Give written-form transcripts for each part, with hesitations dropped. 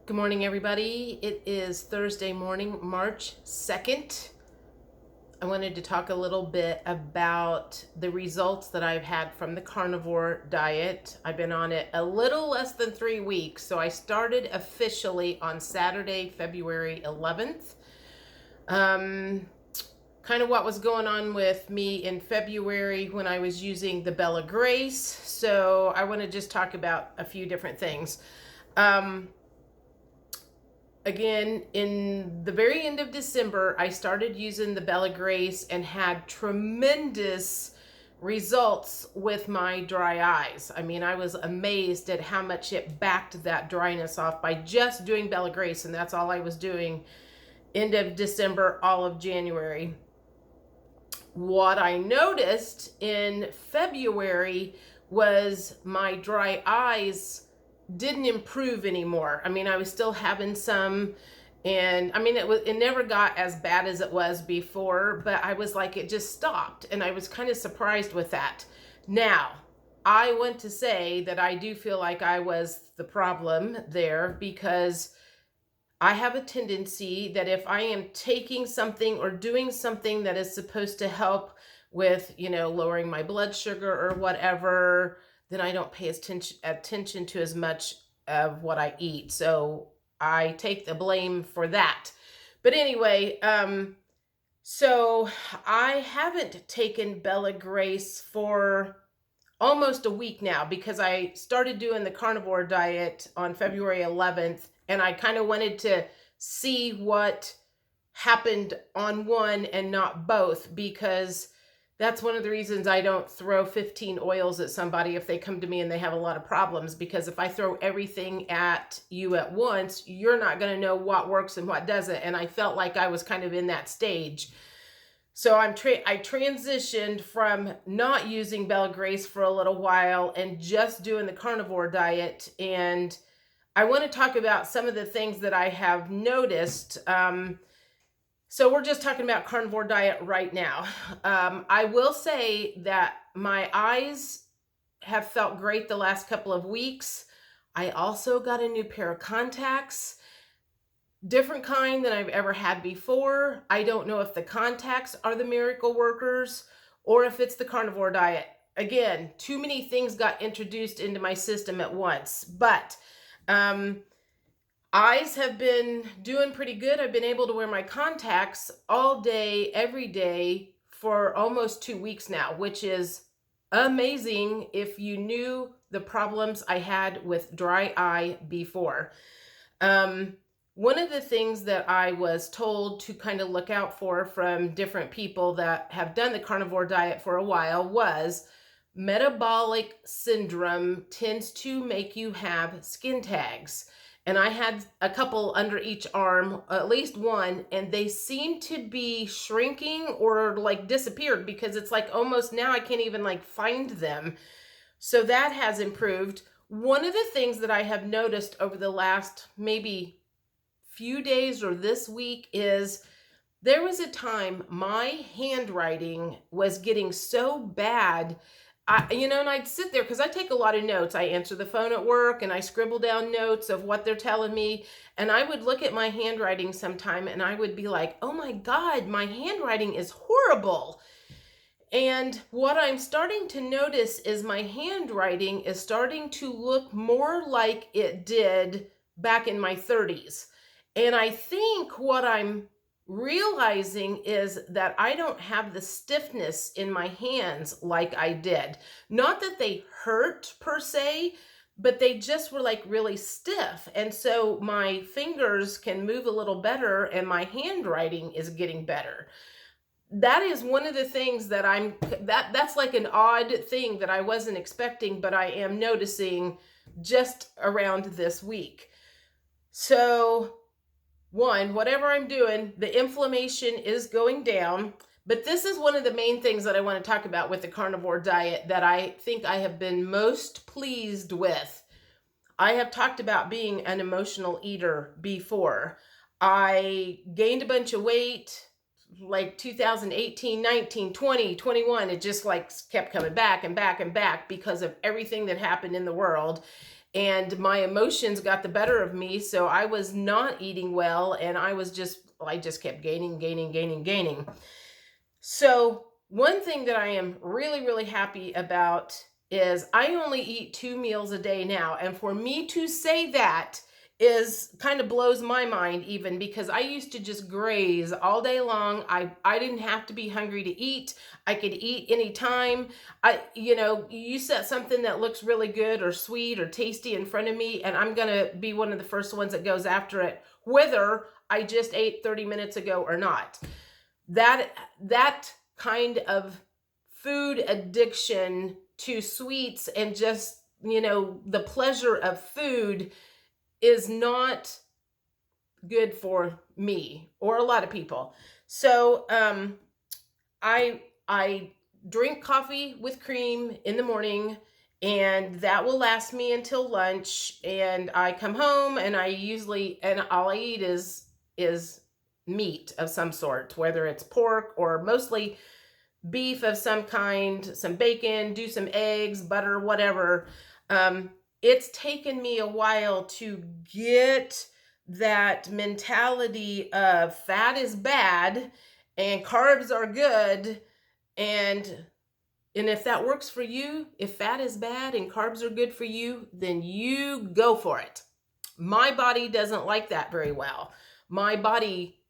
Good morning, everybody. It is Thursday morning, March 2nd. I wanted to talk a little bit about the results that I've had from the carnivore diet. I've been on it a little less than 3 weeks, so I started officially on Saturday, February 11th. Kind of what was going on with me in February when I was using the Bella Grace. So I want to just talk about a few different things. Again, in the very end of December, I started using the Bella Grace and had tremendous results with my dry eyes. I mean, I was amazed at how much it backed that dryness off by just doing Bella Grace, and that's all I was doing end of December, all of January. What I noticed in February was my dry eyes didn't improve anymore. I mean, I was still having some, and I mean, it never got as bad as it was before, but I was like, it just stopped, and I was kind of surprised with that. Now, I want to say that I do feel like I was the problem there, because I have a tendency that if I am taking something or doing something that is supposed to help with, lowering my blood sugar or whatever, then I don't pay attention to as much of what I eat. So I take the blame for that. But anyway, so I haven't taken Bella Grace for almost a week now, because I started doing the carnivore diet on February 11th, and I kind of wanted to see what happened on one and not both, because that's one of the reasons I don't throw 15 oils at somebody if they come to me and they have a lot of problems, because if I throw everything at you at once, you're not going to know what works and what doesn't. And I felt like I was kind of in that stage. So I transitioned from not using Bella Grace for a little while and just doing the carnivore diet. And I want to talk about some of the things that I have noticed. So we're just talking about carnivore diet right now. I will say that my eyes have felt great the last couple of weeks. I also got a new pair of contacts, different kind than I've ever had before. I don't know if the contacts are the miracle workers or if it's the carnivore diet. Again, too many things got introduced into my system at once, but eyes have been doing pretty good. I've been able to wear my contacts all day, every day for almost 2 weeks now, which is amazing if you knew the problems I had with dry eye before. One of the things that I was told to kind of look out for from different people that have done the carnivore diet for a while was metabolic syndrome tends to make you have skin tags. And I had a couple under each arm, at least one, and they seem to be shrinking or like disappeared, because it's like almost now I can't even like find them. So that has improved. One of the things that I have noticed over the last maybe few days or this week is there was a time my handwriting was getting so bad. And I'd sit there because I take a lot of notes. I answer the phone at work and I scribble down notes of what they're telling me. And I would look at my handwriting sometime and I would be like, oh my God, my handwriting is horrible. And what I'm starting to notice is my handwriting is starting to look more like it did back in my 30s. And I think what I'm realizing is that I don't have the stiffness in my hands like I did. Not that they hurt per se, but they just were like really stiff. And so my fingers can move a little better and my handwriting is getting better. That is one of the things that that's like an odd thing that I wasn't expecting, but I am noticing just around this week. So one, whatever I'm doing, the inflammation is going down. But this is one of the main things that I want to talk about with the carnivore diet that I think I have been most pleased with. I have talked about being an emotional eater before. I gained a bunch of weight like 2018, 19, 20, 21. It just like kept coming back and back and back because of everything that happened in the world. and my emotions got the better of me. So I was not eating well, and I just kept gaining. So one thing that I am really, really happy about is I only eat 2 meals a day now. And for me to say that is kind of blows my mind, even because I used to just graze all day long. I didn't have to be hungry to eat. I could eat anytime. You set something that looks really good or sweet or tasty in front of me, and I'm going to be one of the first ones that goes after it, whether I just ate 30 minutes ago or not. That kind of food addiction to sweets and just, the pleasure of food is not good for me or a lot of people. So I drink coffee with cream in the morning, and that will last me until lunch. And I come home, and all I eat is meat of some sort, whether it's pork or mostly beef of some kind, some bacon, do some eggs, butter, whatever. It's taken me a while to get that mentality of fat is bad and carbs are good. And if that works for you, if fat is bad and carbs are good for you, then you go for it. My body doesn't like that very well. My body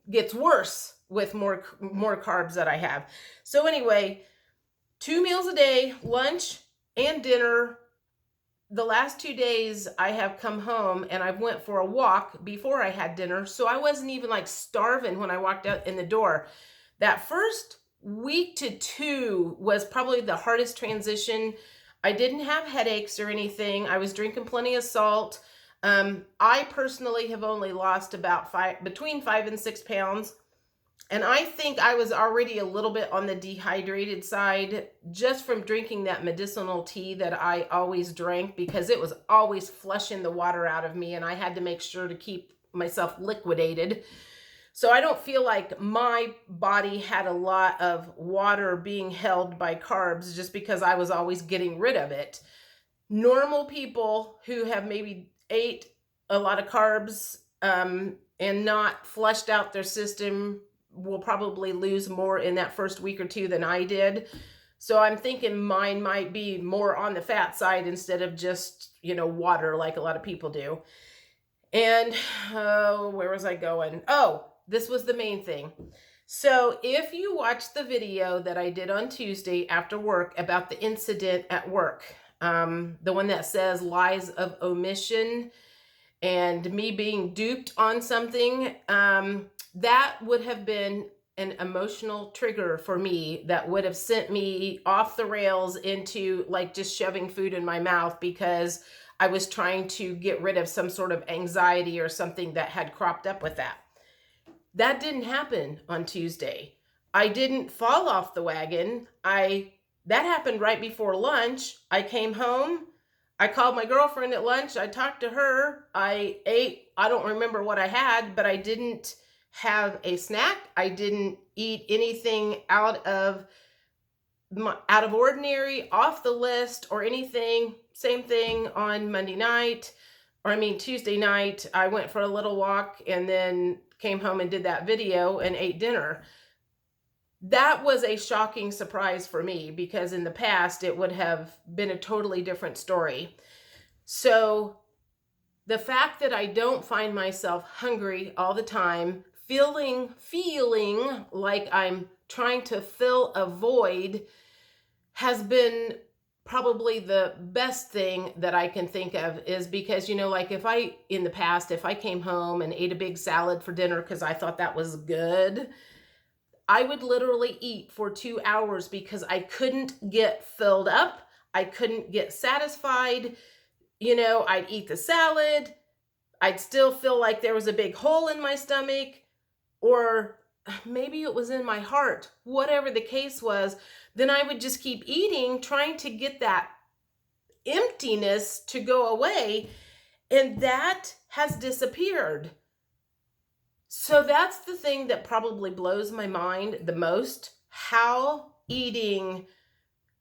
gets worse with more carbs that I have. So anyway, 2 meals a day, lunch and dinner. The last 2 days I have come home and I went for a walk before I had dinner. So I wasn't even like starving when I walked out in the door. That first week to 2 was probably the hardest transition. I didn't have headaches or anything. I was drinking plenty of salt. I personally have only lost about between 5 and 6 pounds. And I think I was already a little bit on the dehydrated side just from drinking that medicinal tea that I always drank, because it was always flushing the water out of me and I had to make sure to keep myself liquidated. So I don't feel like my body had a lot of water being held by carbs just because I was always getting rid of it. Normal people who have maybe ate a lot of carbs and not flushed out their system will probably lose more in that first week or 2 than I did. So I'm thinking mine might be more on the fat side instead of just, water like a lot of people do. And where was I going? Oh, this was the main thing. So if you watch the video that I did on Tuesday after work about the incident at work, the one that says lies of omission and me being duped on something, that would have been an emotional trigger for me that would have sent me off the rails into like just shoving food in my mouth because I was trying to get rid of some sort of anxiety or something that had cropped up with that. That didn't happen on Tuesday. I didn't fall off the wagon. That happened right before lunch. I came home. I called my girlfriend at lunch. I talked to her. I ate. I don't remember what I had, but I didn't have a snack. I didn't eat anything out of ordinary, off the list or anything. Same thing on Tuesday night. I went for a little walk and then came home and did that video and ate dinner. That was a shocking surprise for me because in the past it would have been a totally different story. So the fact that I don't find myself hungry all the time, feeling like I'm trying to fill a void, has been probably the best thing that I can think of. Is because, like if I came home and ate a big salad for dinner because I thought that was good, I would literally eat for 2 hours because I couldn't get filled up. I couldn't get satisfied. I'd eat the salad. I'd still feel like there was a big hole in my stomach, or maybe it was in my heart. Whatever the case was, then I would just keep eating, trying to get that emptiness to go away. And that has disappeared. So that's the thing that probably blows my mind the most, how eating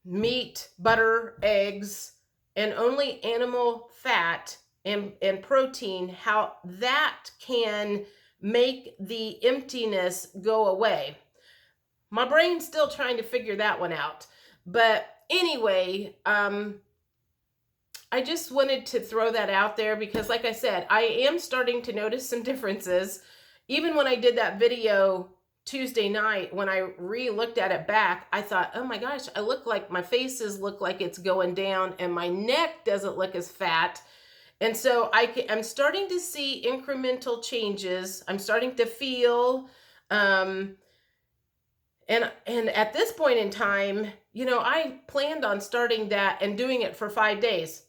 meat, butter, eggs, and only animal fat and protein, how that can make the emptiness go away. My brain's still trying to figure that one out. But anyway, I just wanted to throw that out there because, like I said, I am starting to notice some differences. Even when I did that video Tuesday night, when I re-looked at it back, I thought, oh my gosh, I look like my faces look like it's going down and my neck doesn't look as fat. And so I'm starting to see incremental changes. I'm starting to feel, and at this point in time, I planned on starting that and doing it for 5 days.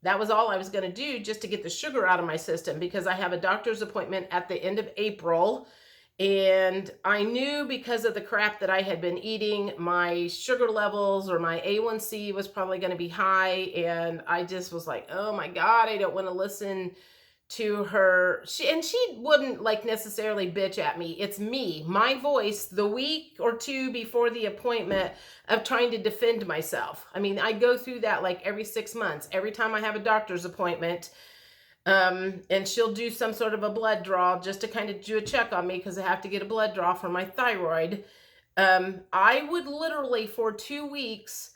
That was all I was going to do, just to get the sugar out of my system, because I have a doctor's appointment at the end of April. And I knew, because of the crap that I had been eating, my sugar levels, or my A1C, was probably going to be high. And I just was like, oh my God, I don't want to listen to her. She wouldn't like necessarily bitch at me. It's me, my voice, the week or two before the appointment, of trying to defend myself. I mean, I go through that like every 6 months, every time I have a doctor's appointment. And she'll do some sort of a blood draw just to kind of do a check on me, because I have to get a blood draw for my thyroid. I would literally, for 2 weeks,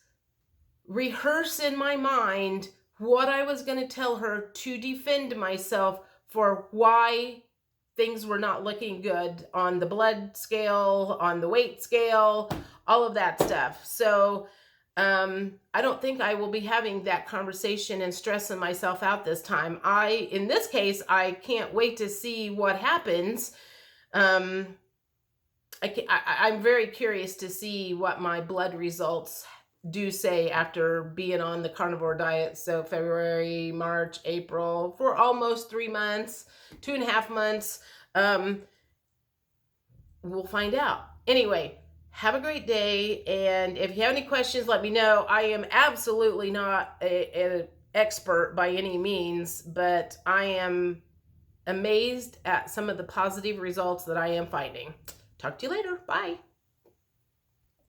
rehearse in my mind what I was going to tell her to defend myself for why things were not looking good on the blood scale, on the weight scale, all of that stuff. So I don't think I will be having that conversation and stressing myself out this time. In this case, I can't wait to see what happens. I'm very curious to see what my blood results do say after being on the carnivore diet. So February, March, April, for almost 3 months, 2.5 months. We'll find out. Anyway, have a great day. And if you have any questions, let me know. I am absolutely not an expert by any means, but I am amazed at some of the positive results that I am finding. Talk to you later. Bye.